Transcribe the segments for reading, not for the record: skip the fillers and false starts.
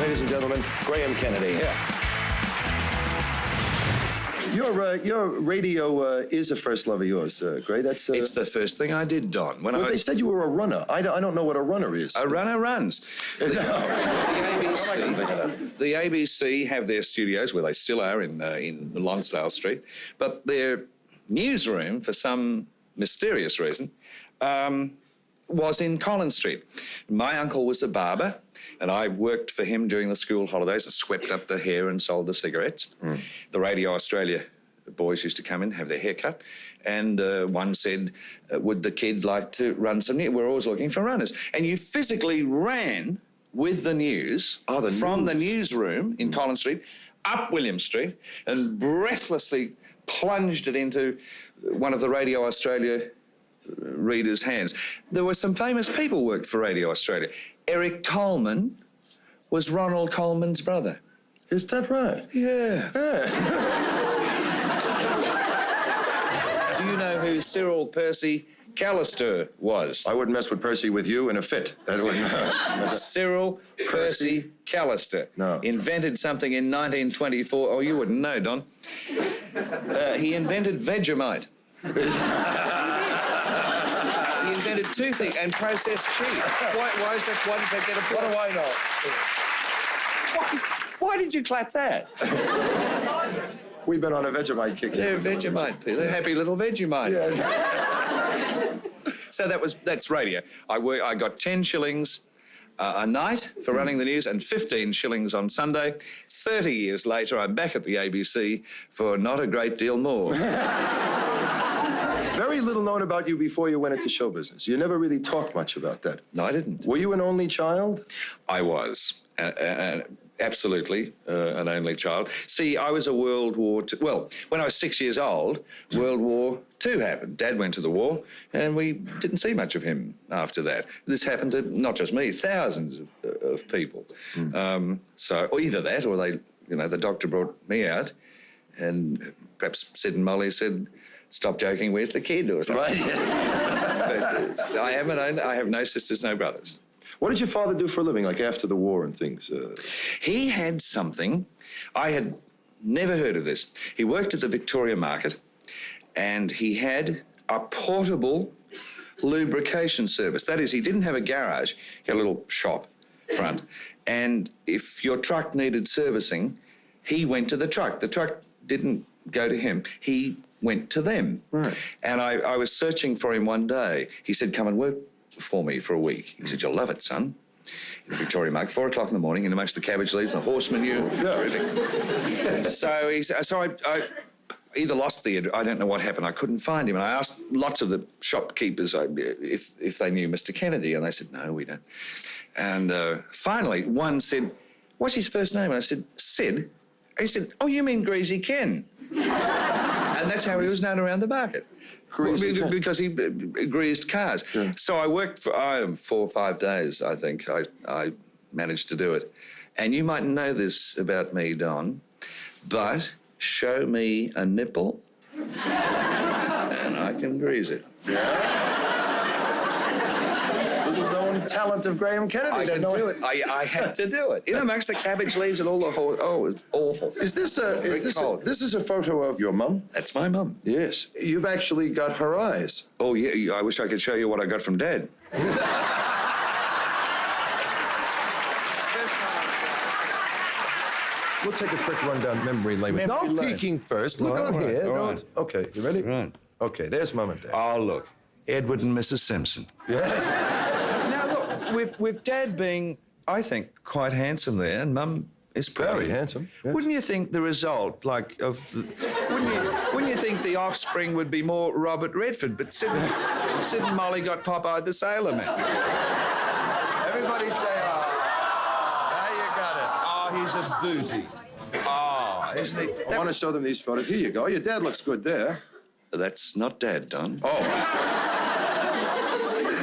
Ladies and gentlemen, Graham Kennedy. Yeah. Your radio is a first love of yours, Gray. That's It's the first thing I did, Don. When Well, they said you were a runner. I don't know what a runner is. A runner runs. The ABC have their studios, where they still are, in Lonsdale Street, but their newsroom, for some mysterious reason, was in Collins Street. My uncle was a barber, and I worked for him during the school holidays and swept up the hair and sold the cigarettes. The Radio Australia boys used to come in, have their hair cut, and one said, would the kid like to run some news? We're always looking for runners. And you physically ran with the news from the newsroom in Collins Street up William Street and breathlessly plunged it into one of the Radio Australia readers' hands. There were some famous people who worked for Radio Australia. Eric Coleman was Ronald Coleman's brother. Is that right? Yeah. Do you know who Cyril Percy Callister was? I wouldn't mess with Percy with you in a fit. That wouldn't. Cyril Percy Callister. No. Invented something in 1924. Oh, you wouldn't know, Don. He invented Vegemite. He invented two things and processed cheese. Why did that get a What do I know? Why did you clap that? We've been on a Vegemite kick. They're Vegemite people. They're happy little Vegemite. Yeah. So that's radio. I got 10 shillings a night for running the news and 15 shillings on Sunday. 30 years later, I'm back at the ABC for not a great deal more. Very little known about you before you went into show business. You never really talked much about that. No, I didn't. Were you an only child? I was. Absolutely an only child. See, I was a World War II... Well, when I was 6 years old, World War II happened. Dad went to the war, and we didn't see much of him after that. This happened to not just me, thousands of people. So either that, or the doctor brought me out, and perhaps Sid and Molly said, "Stop joking, where's the kid?" or something. Right, yes. But I have no sisters, no brothers. What did your father do for a living, like after the war and things? He had something. I had never heard of this. He worked at the Victoria Market, and he had a portable lubrication service. That is, he didn't have a garage. He had a little shop front. And if your truck needed servicing, he went to the truck. The truck didn't go to him. He went to them. Right. And I was searching for him one day. He said, "Come and work for me for a week." He said, "You'll love it, son." In the Victoria Market, 4 o'clock in the morning, in amongst the cabbage leaves, the horse manure. Terrific. So I either lost the... I don't know what happened. I couldn't find him. And I asked lots of the shopkeepers if they knew Mr. Kennedy, and they said, "No, we don't." And finally, one said, "What's his first name?" And I said, "Sid." He said, "Oh, you mean Greasy Ken." And that's how he was known around the market. Because he greased cars. Yeah. So I worked for 4 or 5 days, I think. I managed to do it. And you mightn't know this about me, Don, but show me a nipple and I can grease it. Little known talent of Graham Kennedy. I can do it. I had to do it. In amongst the cabbage leaves and all the horse. Oh, it was awful. This is a photo of your mum? That's my mum. Yes. You've actually got her eyes. Oh, yeah. I wish I could show you what I got from Dad. We'll take a quick run down memory lane. No peeking first. Look on here. Right. Okay, you ready? Right. Okay, there's Mum and Dad. Oh, look. Edward and Mrs. Simpson. Yes. Now, look, with Dad being, I think, quite handsome there, and Mum is pretty. Very handsome. Yes. Wouldn't you think the result, wouldn't you think the offspring would be more Robert Redford, but Sid and Molly got Popeye the Sailor Man. Everybody say, "Ah." Now you got it. Oh, he's a booty. Oh, isn't he? I want to show them these photos. Here you go. Your dad looks good there. That's not Dad, Don. Oh.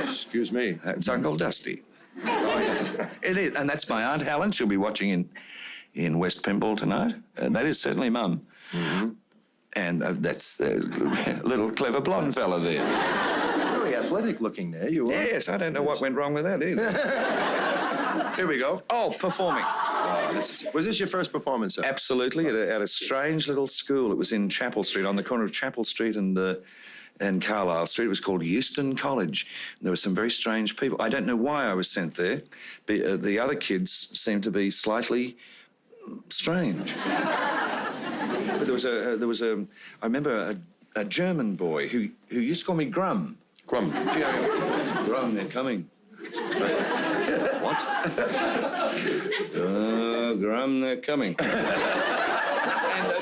Excuse me. It's Uncle Dusty. Oh, yes. It is, and that's my Aunt Helen. She'll be watching in West Pymble tonight. That is certainly Mum. Mm-hmm. And that's the little clever blonde fella there. Very athletic looking there, you are. Yes, I don't know what went wrong with that either. Here we go. Oh, performing. Was this your first performance, sir? Absolutely, at a strange little school. It was in Chapel Street, on the corner of Chapel Street and Carlisle Street. It was called Euston College. And there were some very strange people. I don't know why I was sent there. But, the other kids seemed to be slightly strange. But there was a I remember a German boy who used to call me Grum. Grum. Grum, they're coming. What? Grum, they're coming.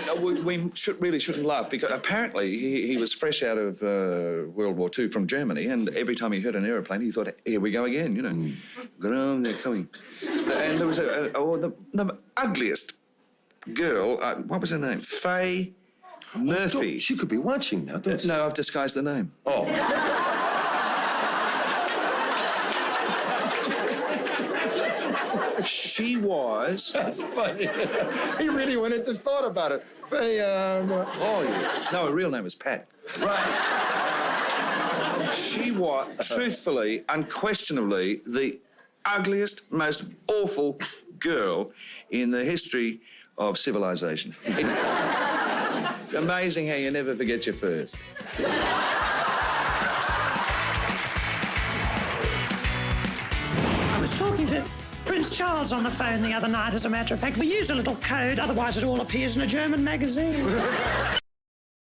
And we shouldn't laugh, because apparently he was fresh out of World War II from Germany, and every time he heard an aeroplane, he thought, here we go again, you know. Grum, they're coming. And there was the ugliest girl, what was her name? Faye Murphy. She could be watching now, don't No, I've disguised the name. Oh. She was... That's funny. He really went into thought about it. Faye, Oh, yeah. No, her real name was Pat. Right. She was, truthfully, unquestionably, the ugliest, most awful girl in the history of civilization. It's amazing how you never forget your first. I was talking to Prince Charles on the phone the other night, as a matter of fact. We used a little code, otherwise it all appears in a German magazine.